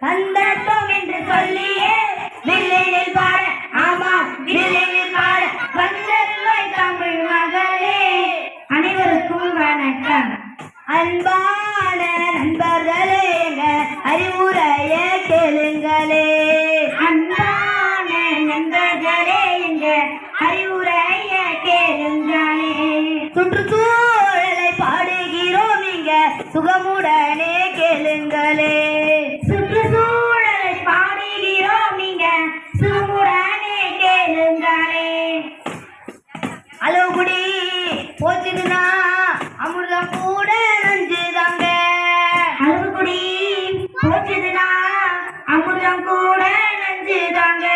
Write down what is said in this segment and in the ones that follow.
சந்தோஷம் என்று சொல்லியே வில்லில் பாட, ஆமாம் வில்லில் பாட வந்தருள்வாய் தமிழ் மகளே. அனைவருக்கும் வணக்கம். அன்பான நண்பர்களே, எங்க அறிவுரைய கேளுங்களே. அன்பான நண்பர்களே, எங்க அறிவுரைய கேளுங்களே. சுற்றுச்சூழலை பாடுகிறோம், நீங்க சுகமுடனே கேளுங்களே. சுற்றுச்சூழலை பாடுகிறோம், நீங்க சுகமுடனே கேளுங்களே. அளவுகுடி போச்சுதுன்னா அமிர்தம் கூட நஞ்சுதாங்க. அளவுகுடி போச்சுதுன்னா அமிர்தம் கூட நஞ்சுதாங்க.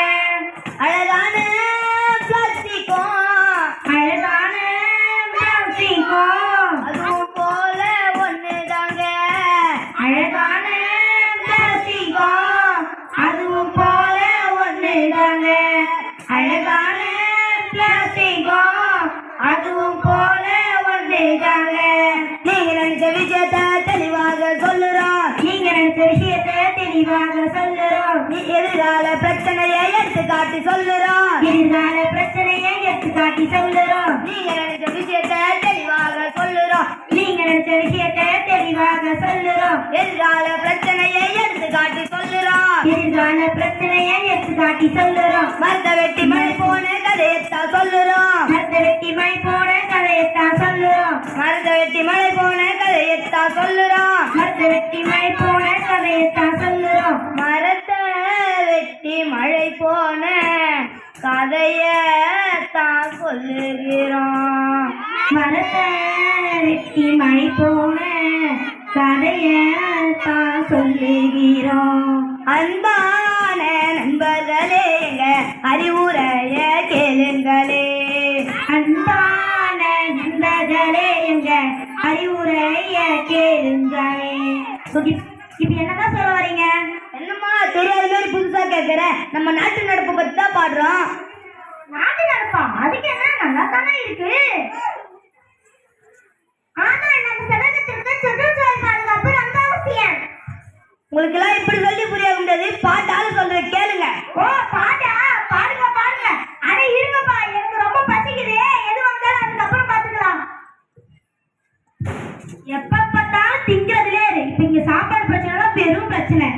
அழகான பிளாஸ்டிக்கும் அழகான பிளாஸ்டிக்கும் அதுவும் போல ஒண்ணுதாங்க. அழகான பிளாஸ்டிக்கும் அதுவும் போல ஒண்ணுதாங்க. அழகான பிளாஸ்டிக்கும் அதுவும் போல ஒன்றுதாங்க. நீங்க நினைச்ச விஷயத்தை தெளிவாக சொல்லுறோம். நீங்க நினைச்ச விஷயத்தை தெளிவாக சொல்லுறோம். எதிர்கால பிரச்சனையை எடுத்து காட்டி சொல்லுறோம். எதிர்கால பிரச்சனையை எடுத்து காட்டி சொல்லுறோம். நீங்க நினைச்ச விஷயத்தை தெளிவாக சொல்லுறோம். நீங்க நினைச்ச விஷயத்தை தெளிவாக சொல்லுறோம். எதிர்கால பிரச்சனையை எடுத்து காட்டி சொல்லுறோம். எதிர்கால பிரச்சனையை எடுத்து காட்டி சொல்லுறோம். மரத்தை வெட்டி மழை போன கதையத்தான் சொல்லுறோம். மரத்தை வெட்டி மழை போன கதையத்தான் சொல்லுறோம். மரத்தை வெட்டி மழை போன கதையத்தான் சொல்லுறோம். மரத்தை வெட்டி மழை போன கதையத்தான் சொல்லுறோம். மரத்தை வெட்டி மழை போன கதையத்தான் சொல்லுகிறோம். மரத்தை வெட்டி மழை போன கதையத்தான் சொல்லுகிறோம். அன்பான நண்பர்களே, எங்க அறிவுரைய கேளுங்களே. அன்பான நண்பர்களே, எங்க அறிவுரைய கேளுங்களே. இப்ப என்னதான் சொல்ல வரீங்க? என்னம்மா தெரியாத மாதிரி புதுசா கேட்கிற? நம்ம நாட்டு நடப்பு பத்தி தான் பாடுறோம். நாட்டு நடப்பா? அதுக்கு என்ன, நல்லா தானே இருக்கு. ஆனா நம்ம சமூகத்திற்கு சுற்றுச்சூழல் பாதுகாப்பு ரொம்ப அவசியம். உங்களுக்கு எல்லாம் இப்படி சொல்லி புரிய முடியாது, பாட்டாலும் சொல்ற கேளுங்க. ஓ பாட்டா? பாடுங்க பாடுங்க. அட இருங்கப்பா, எனக்கு ரொம்ப பசிக்குது, எது வந்தாலும் அதுக்கப்புறம் பாத்துக்கலாம். எப்ப பார்த்தாலும் திங்கிறதுலே இரு. இப்ப இங்க சாப்பாடு பிரச்சனை தான் பெரும் பிரச்சனை.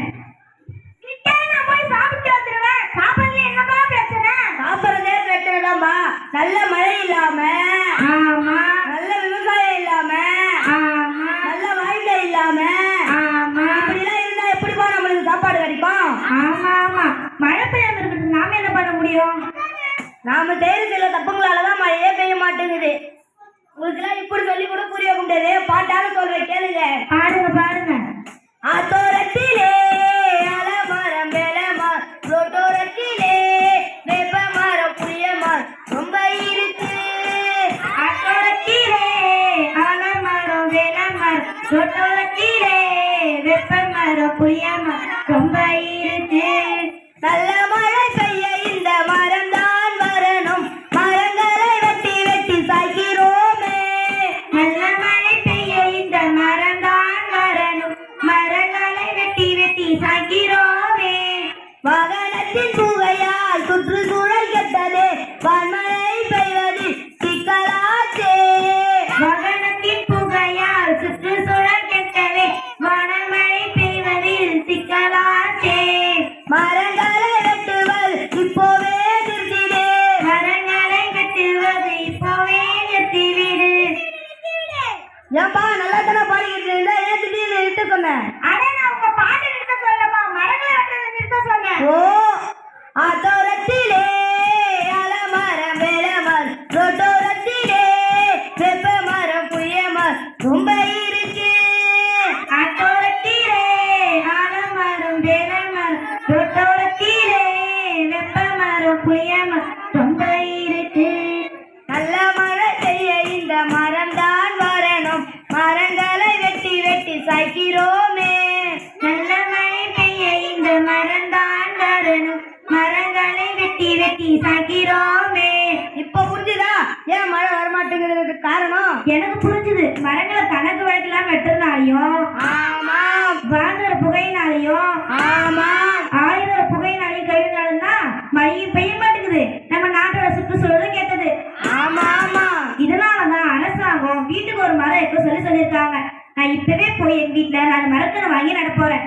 நான் போய் சாப்பிட்டு வந்துருவேன். சாப்பிடுறதுல என்னப்பா பிரச்சனை? சாப்பிடுறதே பிரச்சனை தான்ப்பா. நல்ல மழை இல்லாம, ஆமா, நல்ல விவசாயம் இல்லாம, ஆமா, நல்ல வாழ்க்கை இல்லாம, ஆமா, இப்படிலாம் இருந்தா எப்படிப்பா நம்மளுக்கு சாப்பாடு கிடைக்கும்? ஆமா ஆமா, மழை பெய்யாம இருக்கிறது நாம என்ன பண்ண முடியும்? நாம செய்யற சில தப்புங்களாலதான் மழையே பெய்ய மாட்டேங்குது. உங்களுக்கு எல்லாம் இப்படி சொல்லி கூட புரிய முடியாது, பாட்டாலும் சொல்ற கேளுங்க. பாடுங்க பாடுங்க. ஆத்தோரத்திலே அலமரம் வேலமார், ரோட்டோரத்திலே வேப்ப மரம் புளிய மரம் ரொம்ப இருக்கு. ஆத்தோரத்திலே அலமரம் வேலமார், ரோட்டோரத்திலே வேப்ப மரம் புளிய மரம் ரொம்ப இருக்கு. நல்ல மழை பெய்ய இந்த மரம் தான் வரணும், மரங்களை வெட்டி வெட்டி சாய்க்கிறோமே. நல்ல மழை பெய்ய இந்த மரம் தான் வரணும், மரங்களை வெட்டி வெட்டி சாய்க்கிறோமே. வாகனத்தின் புகையால் சுற்றுச்சூழல் கெட்டதே, வான்மழை பெய்வது சிக்கலாச்சே. வாகனத்தின் புகையால் சுற்றுச்சூழல் கெட்டதே, வானமழை பெய்வதில் சிக்கலாச்சே. மரங்களை வெட்டுவது இப்போவே நிறுத்திடு, மரங்களை வெட்டுவது இப்போவே நிறுத்திவிடு. ஏப்பா நல்லா தானே பாடிக்கிட்டு இருந்தா, ஏன் திடீர்னு நிறுத்த சொன்னேன்? அட நான் உங்க பாட்டு நிறுத்த சொல்லப்பா, மரங்களை வெட்டுறது நிறுத்த சொன்னேன். ஓ ஆத்தோரத்திலே அலமரம் வேலமரம், ரோட்டோரத்திலே வேப்ப மரம் புளிய மரம் ரொம்ப இருக்கு. ஆத்தோரத்திலே அலமரம் வேலமரம், ரோட்டோரத்திலே வேப்ப மரம் புளிய மரம் ரொம்ப இருக்கு. நல்ல மழை பெய்ய இந்த மரம் தான் வரணும், மரங்களை வெட்டி வெட்டி சாய்க்கிறோமே. நல்ல மழை பெய்ய இந்த மரம் தான் வரணும், மரங்களை வெட்டி வெட்டி சாய்க்கிறோமே. இப்ப புரிஞ்சுதா ஏன் மழை வரமாட்டேங்கிறதுக்கு காரணம்? எனக்கு புரிஞ்சுது. மரங்களை கணக்கு வழக்கெல்லாம் வெட்டுறதுனாலையும், ஆமா, வாங்குற புகையினாலையும், ஆமா, எத்தனை வாங்கி நட போறேன்.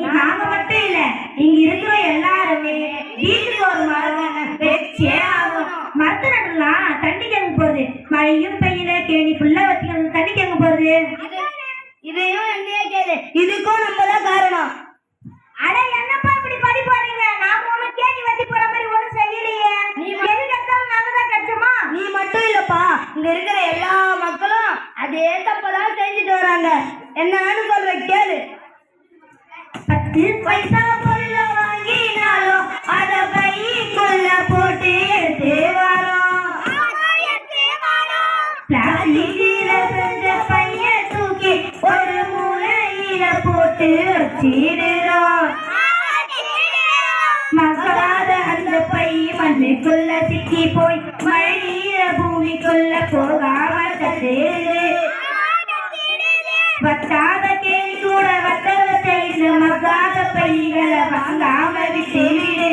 நாங்க மட்டும் இல்ல, இங்க இருக்கிற எல்லாருமே வீட்டுக்கு ஒரு மரம் வச்சே ஆகும். மரத்து நடலாம் தண்ணிக்கு எங்க போகுது? மழையும் பெய்யல, கேணி ஃபுல்லா வச்சுக்கணும், தண்ணிக்கு எங்க போகுது? இதையும் என்னையே கேளு, இதுக்கும் நம்ம தான் காரணம். அட என்னப்பா இப்படி படி போறீங்க? நாம ஒண்ணு கேணி வச்சு போற மாதிரி ஒண்ணும் செய்யலையே. நீ எது கட்டாலும் நாங்க தான் கட்டுமா? நீ மட்டும் இல்லப்பா, இங்க இருக்கிற எல்லா மக்களும் அதே தப்பதான் செஞ்சுட்டு வராங்க. என்னன்னு சொல்ற கேளு. 10 பைசா பொருள வாங்கினாலும் அத பைக்குள்ள போட்டு எடுத்து வரோம். பிளாஸ்டிக்ல செஞ்ச பைய தூக்கி ஒரு மூலையில போட்டு வச்சிடுறோம். மக்காத அந்த பை மண்ணுக்குள்ள சிக்கி போய் மழையில பூமிக்குள்ள போகாம தட்டுது. வட்டாத கேள்வி கூட வட்டத செய்து மக்காத பைகளை வாங்காம விட்டுவிடு.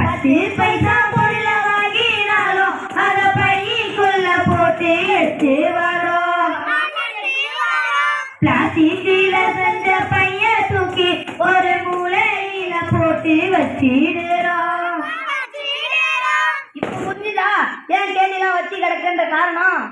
10 பைசா பொருள வாங்கினாலும் அத பைக்குள்ள போட்டு எடுத்து வரோம். பிளாஸ்டிக்ல செஞ்ச பைய தூக்கி ஒரு மூலையில போட்டு வச்சிடுறோம். இப்ப புரிஞ்சுதா ஏன் கேள்விலாம் வச்சு கிடக்குன்ற காரணம்?